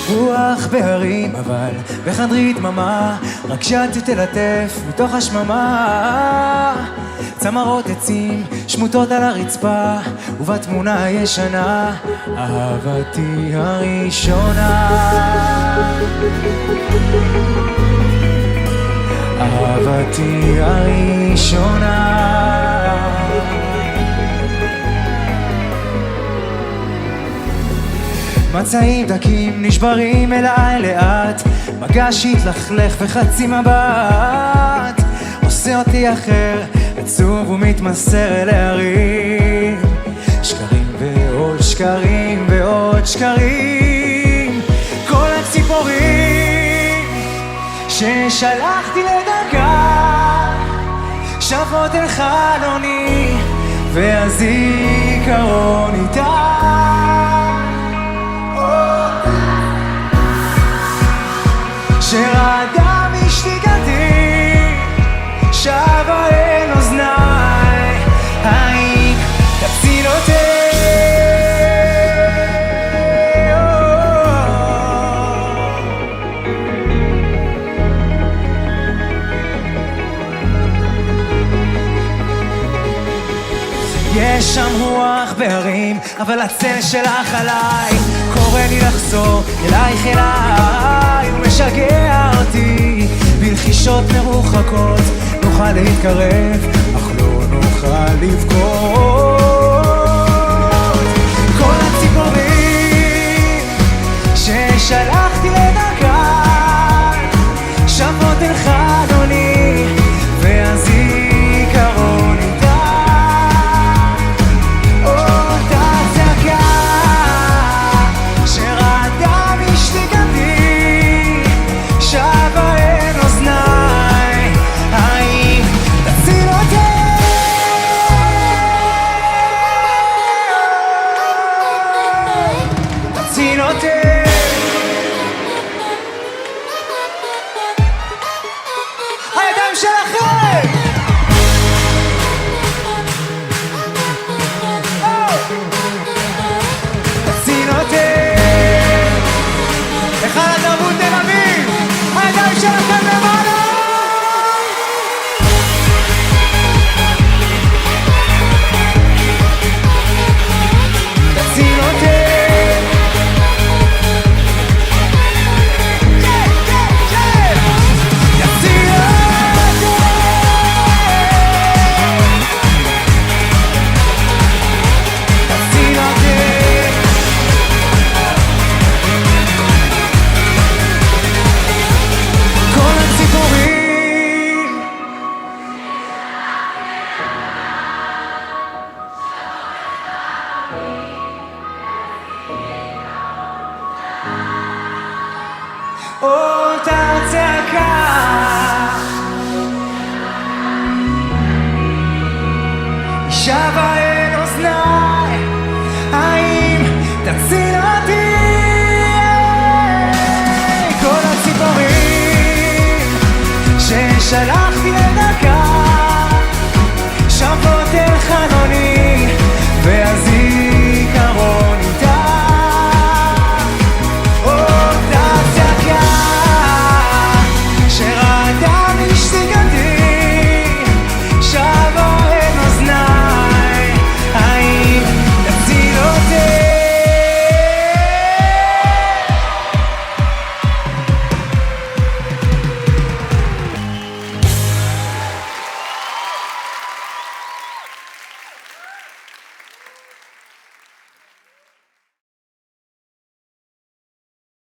רוח בהרים אבל בחדרי דממה, רק שאת תלטף מתוך השממה. צמרות עצים שמוטות על הרצפה, ובתמונה הישנה אהבתי הראשונה. אהבתי הראשונה. מצעים דקים נשברים אליי לאט, מגע שהתלכלך וחצי מבט עושה אותי אחר, עצוב ומתמסר אל הערים. שקרים ועוד שקרים ועוד שקרים, כל הציפורים ששלחתי לדרכן שבות אל חלוני, והזיכרון איתה. שרעדה משתיקתי שבה אל אוזניי, האם תציל אותי? יש שם רוח בהרים, אבל הצל שלך עליי קורא לי לחזור אלייך אליי, ומשגע אותי בלחישות מרוחקות. נוכל להתקרב אך לא נוכל לבכות. כל הציפורים ששלחתי לדרכן שבות אל חלוני, והזיכרון איתה. אותה צעקה שרעדה משתיקתי שבה אל אוזניי, האם תציל אותי? תציל אותי. הידיים שלכם! תציל אותי! היכל התרבות תל אביב! הידיים שלכם למעלה! תציל אותי! Oh